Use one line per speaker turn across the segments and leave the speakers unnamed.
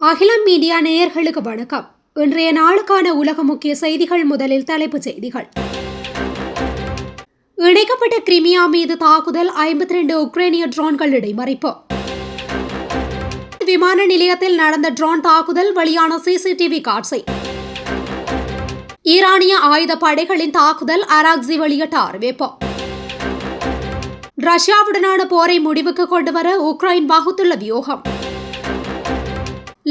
அகிலம் மீடியா நேயர்களுக்கு வணக்கம். இன்றைய நாளுக்கான உலக முக்கிய செய்திகள். முதலில் தலைப்புச் செய்திகள். இணைக்கப்பட்ட கிரிமியா மீது தாக்குதல், 52 உக்ரைனிய ட்ரோன்கள் இடைமறிப்பு. விமான நிலையத்தில் நடந்த ட்ரோன் தாக்குதல், வெளியான சிசிடிவி காட்சி. ஈரானிய ஆயுத படைகளின் தாக்குதல், அராக்சி வெளியிட்ட அறிவிப்பு. ரஷ்யாவுடனான போரை முடிவுக்கு கொண்டுவர உக்ரைன் வகுத்துள்ள வியூகம்.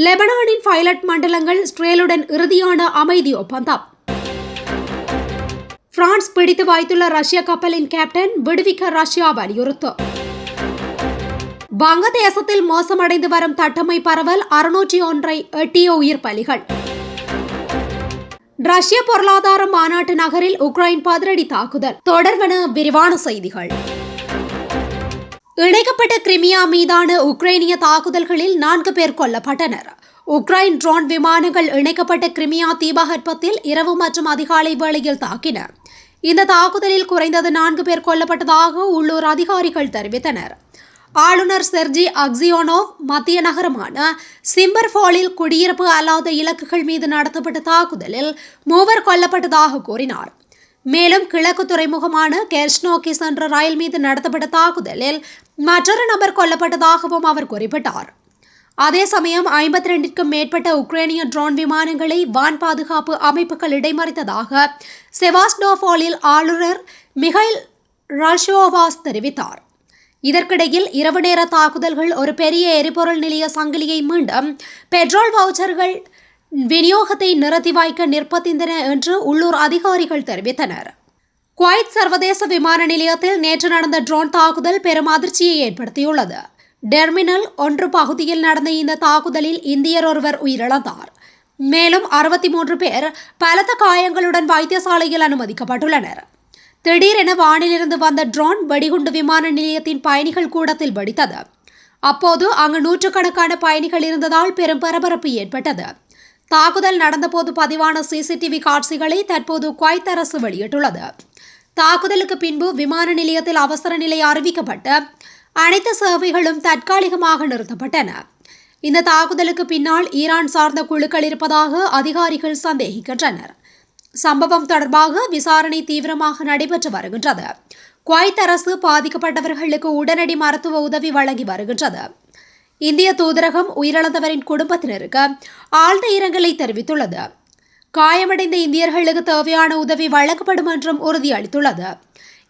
லெபனானின் பைலட் மண்டலங்கள் இஸ்ரேலுடன் இறுதியான அமைதி ஒப்பந்தம். பிரான்ஸ் பிடித்து வைத்துள்ள ரஷ்ய கப்பலின் கேப்டன் விடுவிக்க ரஷ்யா வலியுறுத்து. வங்கதேசத்தில் மோசமடைந்து வரும் தட்டம்மை பரவல், 601 எட்டிய உயிர் பலிகள். ரஷ்ய பொருளாதார மாநாட்டு நகரில் உக்ரைன் பதிலடி தாக்குதல். தொடர்வன விரிவான செய்திகள். இணைக்கப்பட்ட கிரிமியா மீதான உக்ரைனிய தாக்குதல்களில் 4 பேர் கொல்லப்பட்டனர். உக்ரைன் ட்ரோன் விமானங்கள் இணைக்கப்பட்ட கிரிமியா தீபகற்பத்தில் இரவு மற்றும் அதிகாலை வேளையில் தாக்கின. இந்த தாக்குதலில் குறைந்தது 4 பேர் கொல்லப்பட்டதாக உள்ளூர் அதிகாரிகள் தெரிவித்தனர். ஆளுநர் செர்ஜி அக்சியோனோவ் மத்திய நகரமான சிம்பர்ஃபாலில் குடியிருப்பு அல்லாத இலக்குகள் மீது நடத்தப்பட்ட தாக்குதலில் 3 கொல்லப்பட்டதாக கூறினார். மேலும் கிழக்கு துறைமுகமான கெர்ஷ்னோக்கி சென்ற ரயில் மீது நடத்தப்பட்ட தாக்குதலில் மற்றொரு நபர் கொல்லப்பட்டதாகவும் அவர் குறிப்பிட்டார். அதே சமயம் 52க்கும் மேற்பட்ட உக்ரைனிய ட்ரோன் விமானங்களை வான் பாதுகாப்பு அமைப்புகள் இடைமறித்ததாக செவாஸ்டோபோலில் ஆளுநர் மிகைல் ரல்ஷோவாஸ் தெரிவித்தார். இதற்கிடையில் இரவு நேர தாக்குதல்கள் ஒரு பெரிய எரிபொருள் நிலைய சங்கிலியை மீண்டும் பெட்ரோல் வவுச்சர்கள் விநியோகத்தை நிறுத்தி வைக்க நிர்பந்தித்தன என்று உள்ளூர் அதிகாரிகள் தெரிவித்தனர். குவைத் சர்வதேச விமான நிலையத்தில் நேற்று நடந்த ட்ரோன் தாக்குதல் பெரும் அதிர்ச்சியை ஏற்படுத்தியுள்ளது. டெர்மினல் 1 பகுதியில் நடந்த இந்த தாக்குதலில் இந்தியர் ஒருவர் உயிரிழந்தார். மேலும் 63 பேர் பலத்த காயங்களுடன் வைத்தியசாலையில் அனுமதிக்கப்பட்டுள்ளனர். திடீரென வானிலிருந்து வந்த ட்ரோன் வெடிகுண்டு விமான நிலையத்தின் பயணிகள் கூடத்தில் வெடித்தது. அப்போது அங்கு நூற்றுக்கணக்கான பயணிகள் இருந்ததால் பெரும் பரபரப்பு ஏற்பட்டது. தாக்குதல் நடந்தபோது பதிவான சிசிடிவி காட்சிகளை தற்போது குவைத் அரசு வெளியிட்டுள்ளது. தாக்குதலுக்கு பின்பு விமான நிலையத்தில் அவசர நிலை அறிவிக்கப்பட்டு அனைத்து சேவைகளும் தற்காலிகமாக நிறுத்தப்பட்டன. இந்த தாக்குதலுக்கு பின்னால் ஈரான் சார்ந்த குழுக்கள் இருப்பதாக அதிகாரிகள் சந்தேகிக்கின்றனர். சம்பவம் தொடர்பாக விசாரணை தீவிரமாக நடைபெற்று வருகின்றது. குவைத் அரசு பாதிக்கப்பட்டவர்களுக்கு உடனடி மருத்துவ உதவி வழங்கி வருகின்றது. இந்திய தூதரகம் உயிரிழந்தவரின் குடும்பத்தினருக்கு ஆழ்ந்த இரங்கலை தெரிவித்துள்ளது. காயமடைந்த இந்தியர்களுக்கு தேவையான உதவி வழங்கப்படும் என்றும் உறுதியளித்துள்ளது.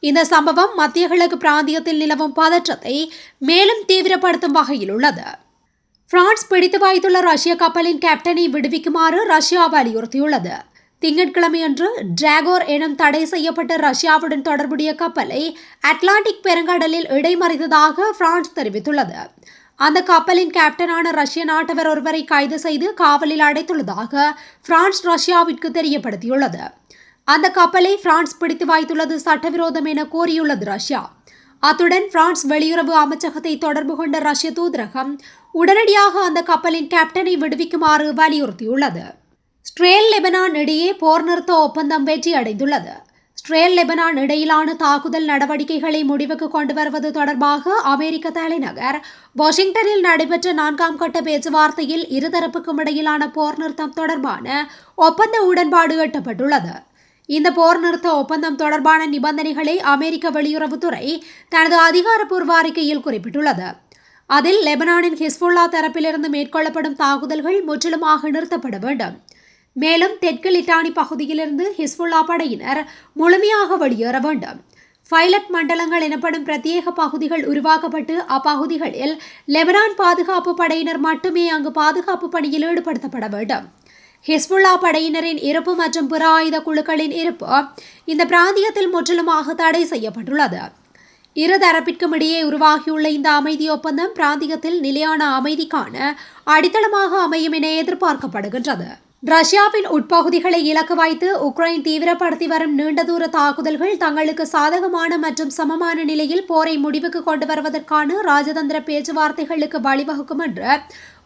இந்த சம்பவம் மத்திய கிழக்கு பிராந்தியத்தில் நிலவும் பதற்றத்தை மேலும் தீவிரப்படுத்தும் வகையில் உள்ளது. பிரான்ஸ் பிடித்து வைத்துள்ள ரஷ்ய கப்பலின் கேப்டனை விடுவிக்குமாறு ரஷ்யா வலியுறுத்தியுள்ளது. திங்கட்கிழமையன்று டிராகோர் எனும் தடை செய்யப்பட்ட ரஷ்யாவுடன் தொடர்புடைய கப்பலை அட்லாண்டிக் பெருங்கடலில் இடைமறித்ததாக பிரான்ஸ் தெரிவித்துள்ளது. அந்த கப்பலின் கேப்டனான ரஷ்ய நாட்டவர் ஒருவரை கைது செய்து காவலில் அடைத்துள்ளதாக பிரான்ஸ் ரஷ்யாவிற்கு தெரியப்படுத்தியுள்ளது. அந்த கப்பலை பிரான்ஸ் பிடித்து வைத்துள்ளது சட்டவிரோதம் என கூறியுள்ளது ரஷ்யா. அத்துடன் பிரான்ஸ் வெளியுறவு அமைச்சகத்தை தொடர்பு கொண்ட ரஷ்ய தூதரகம் உடனடியாக அந்த கப்பலின் கேப்டனை விடுவிக்குமாறு வலியுறுத்தியுள்ளது. இஸ்ரேல் லெபனான் இடையே போர் நிறுத்த ஒப்பந்தம் வெற்றியடைந்துள்ளது. இஸ்ரேல் லெபனான் இடையிலான தாக்குதல் நடவடிக்கைகளை முடிவுக்கு கொண்டு வருவது தொடர்பாக அமெரிக்க தலைநகர் வாஷிங்டனில் நடைபெற்ற 4ஆம் கட்ட பேச்சுவார்த்தையில் இருதரப்புக்கும் இடையிலான போர் நிறுத்தம் தொடர்பான ஒப்பந்த உடன்பாடு எட்டப்பட்டுள்ளது. இந்த போர் நிறுத்த ஒப்பந்தம் தொடர்பான நிபந்தனைகளை அமெரிக்க வெளியுறவுத்துறை தனது அதிகாரப்பூர்வ அறிக்கையில் குறிப்பிட்டுள்ளது. அதில் லெபனானின் ஹிஸ்புல்லா தரப்பிலிருந்து மேற்கொள்ளப்படும் தாக்குதல்கள் முற்றிலுமாக நிறுத்தப்பட வேண்டும். மேலும் தெற்கு லிட்டானி பகுதியிலிருந்து ஹிஸ்புல்லா படையினர் முழுமையாக வெளியேற வேண்டும். பைலட் மண்டலங்கள் எனப்படும் பிரத்யேக பகுதிகள் உருவாக்கப்பட்டு அப்பகுதிகளில் லெபனான் பாதுகாப்பு படையினர் மட்டுமே அங்கு பாதுகாப்பு பணியில் ஈடுபடுத்தப்பட வேண்டும். ஹிஸ்புல்லா படையினரின் இருப்பு மற்றும் பிற ஆயுத குழுக்களின் இருப்பு இந்த பிராந்தியத்தில் முற்றிலுமாக தடை செய்யப்பட்டுள்ளது. இரு தரப்பிற்கும் இடையே உருவாகியுள்ள இந்த அமைதி ஒப்பந்தம் பிராந்தியத்தில் நிலையான அமைதிக்கான அடித்தளமாக அமையும் என எதிர்பார்க்கப்படுகின்றது. ரஷ்யாவின் உட்பகுதிகளை இலக்கு வைத்து உக்ரைன் தீவிரப்படுத்தி வரும் நீண்ட தூர தாக்குதல்கள் தங்களுக்கு சாதகமான மற்றும் சமமான நிலையில் போரை முடிவுக்கு கொண்டு வருவதற்கான ராஜதந்திர பேச்சுவார்த்தைகளுக்கு வழிவகுக்கும் என்று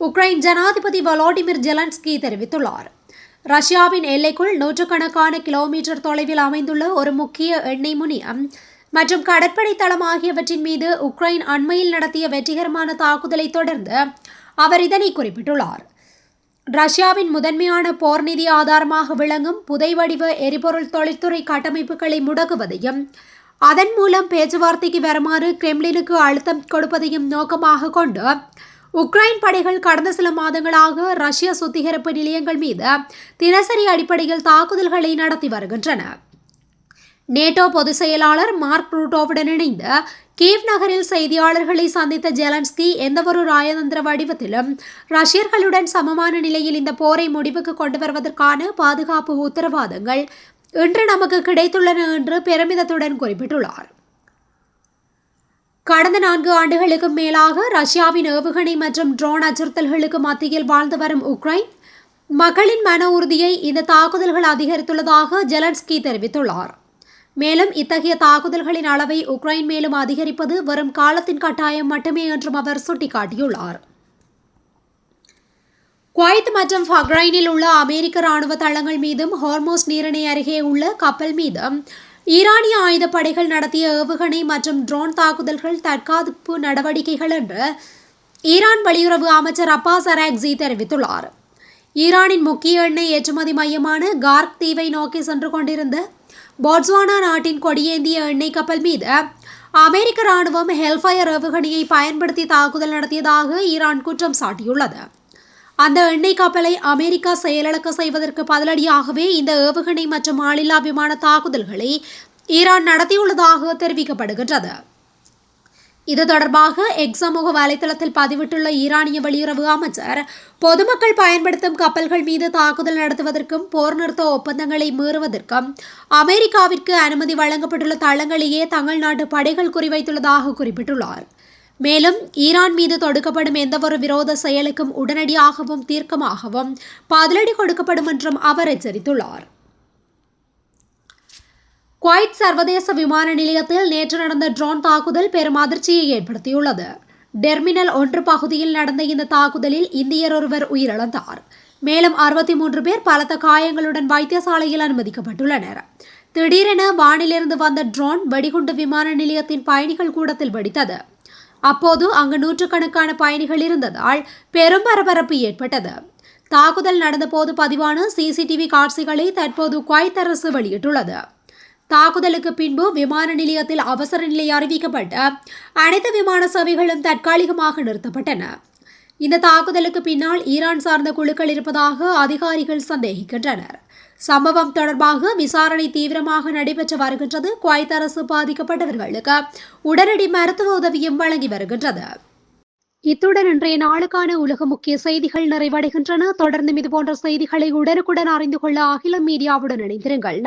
உக்ரைன் ஜனாதிபதி வொலோடிமிர் ஜெலன்ஸ்கி தெரிவித்துள்ளார். ரஷ்யாவின் எல்லைக்குள் நூற்றுக்கணக்கான கிலோமீட்டர் தொலைவில் அமைந்துள்ள ஒரு முக்கிய எண்ணெய் முனையம் மற்றும் கடற்படை தளம் ஆகியவற்றின் மீது உக்ரைன் அண்மையில் நடத்திய வெற்றிகரமான தாக்குதலை தொடர்ந்து அவர் இதனை குறிப்பிட்டுள்ளார். ரஷ்யாவின் முதன்மையான போர் நிதி ஆதாரமாக விளங்கும் புதைவடிவ எரிபொருள் தொழில்துறை கட்டமைப்புகளை முடக்குவதையும் அதன் மூலம் பேச்சுவார்த்தைக்கு வருமாறு கிரெம்ளினுக்கு அழுத்தம் கொடுப்பதையும் நோக்கமாக கொண்டு உக்ரைன் படைகள் கடந்த சில மாதங்களாக ரஷ்ய சுத்திகரிப்பு நிலையங்கள் மீது தினசரி அடிப்படையில் தாக்குதல்களை நடத்தி வருகின்றன. நேட்டோ பொதுச் செயலாளர் மார்க் ரூட்டோவுடன் இணைந்து கீவ் நகரில் செய்தியாளர்களை சந்தித்த ஜெலன்ஸ்கி எந்தவொரு ராஜதந்திர வடிவத்திலும் ரஷ்யர்களுடன் சமமான நிலையில் இந்த போரை முடிவுக்கு கொண்டு வருவதற்கான பாதுகாப்பு உத்தரவாதங்கள் இன்று நமக்கு கிடைத்துள்ளன என்று பெருமிதத்துடன் குறிப்பிட்டுள்ளார். கடந்த 4 ஆண்டுகளுக்கும் மேலாக ரஷ்யாவின் ஏவுகணை மற்றும் ட்ரோன் அச்சுறுத்தல்களுக்கு மத்தியில் வாழ்ந்து வரும் உக்ரைன் மக்களின் மன உறுதியை இந்த தாக்குதல்கள் அதிகரித்துள்ளதாக ஜெலன்ஸ்கி தெரிவித்துள்ளார். மேலும் இத்தகைய தாக்குதல்களின் அளவை உக்ரைன் மேலும் அதிகரிப்பது வரும் காலத்தின் கட்டாயம் மட்டுமே என்றும் அவர் சுட்டிக்காட்டியுள்ளார். குவைத் மற்றும் பஹ்ரைனில் உள்ள அமெரிக்க ராணுவ தளங்கள் மீதும் ஹோர்மோஸ் நீரிணை அருகே உள்ள கப்பல் மீதும் ஈரானிய ஆயுதப்படைகள் நடத்திய ஏவுகணை மற்றும் ட்ரோன் தாக்குதல்கள் தற்காப்பு நடவடிக்கைகள் என்று ஈரான் வெளியுறவு அமைச்சர் அப்பாஸ் அராக்சி தெரிவித்துள்ளார். ஈரானின் முக்கிய எண்ணெய் ஏற்றுமதி மையமான கார்க் தீவை நோக்கி சென்று கொண்டிருந்த போட்ஸ்வானா நாட்டின் கொடியேந்திய எண்ணெய் கப்பல் மீது அமெரிக்க ராணுவம் ஹெல்ஃபயர் ஏவுகணையை பயன்படுத்தி தாக்குதல் நடத்தியதாக ஈரான் குற்றம் சாட்டியுள்ளது. அந்த எண்ணெய் கப்பலை அமெரிக்கா செயலிழக்க செய்வதற்கு பதிலடியாகவே இந்த ஏவுகணை மற்றும் ஆளில்லா விமான தாக்குதல்களை ஈரான் நடத்தியுள்ளதாக தெரிவிக்கப்படுகின்றது. இது தொடர்பாக எக்ஸ் சமூக வலைதளத்தில் பதிவிட்டுள்ள ஈரானிய வெளியுறவு அமைச்சர், பொதுமக்கள் பயன்படுத்தும் கப்பல்கள் மீது தாக்குதல் நடத்துவதற்கும் போர் நிறுத்த ஒப்பந்தங்களை மீறுவதற்கும் அமெரிக்காவிற்கு அனுமதி வழங்கப்பட்டுள்ள தளங்களையே தங்கள் நாட்டு படைகள் குறிவைத்துள்ளதாக குறிப்பிட்டுள்ளார். மேலும் ஈரான் மீது தொடுக்கப்படும் எந்தவொரு விரோத செயலுக்கும் உடனடியாகவும் தீர்க்கமாகவும் பதிலடி கொடுக்கப்படும் என்றும் அவர் எச்சரித்துள்ளார். குவைத் சர்வதேச விமான நிலையத்தில் நேற்று நடந்த ட்ரோன் தாக்குதல் பெரும் அதிர்ச்சியை ஏற்படுத்தியுள்ளது. டெர்மினல் 1 பகுதியில் நடந்த இந்த தாக்குதலில் இந்தியர் ஒருவர் உயிரிழந்தார். மேலும் 63 பேர் பலத்த காயங்களுடன் வைத்தியசாலையில் அனுமதிக்கப்பட்டுள்ளனர். திடீரென வானிலிருந்து வந்த ட்ரோன் வெடிகுண்டு விமான நிலையத்தின் பயணிகள் கூடத்தில் வெடித்தது. அப்போது அங்கு நூற்றுக்கணக்கான பயணிகள் இருந்ததால் பெரும் பரபரப்பு ஏற்பட்டது. தாக்குதல் நடந்தபோது பதிவான சிசிடிவி காட்சிகளை தற்போது குவைத் அரசு வெளியிட்டுள்ளது. தாக்குதலுக்கு பின்பு விமான நிலையத்தில் அவசர நிலை அறிவிக்கப்பட்ட அனைத்து விமான சேவைகளும் தற்காலிகமாக நிறுத்தப்பட்டன. இந்த தாக்குதலுக்கு பின்னால் ஈரான் சார்ந்த குழுக்கள் இருப்பதாக அதிகாரிகள் சந்தேகிக்கின்றனர். சம்பவம் தொடர்பாக விசாரணை தீவிரமாக நடைபெற்று வருகின்றது. குவைத் அரசு பாதிக்கப்பட்டவர்களுக்கு உடனடி மருத்துவ உதவியும் வழங்கி வருகின்றது. இத்துடன் இன்றைய நாளுக்கான உலக முக்கிய செய்திகள் நிறைவடைகின்றன. தொடர்ந்து இதுபோன்ற செய்திகளை உடனுக்குடன் அறிந்து கொள்ள அகிலம் மீடியாவுடன் இணைந்திருங்கள்.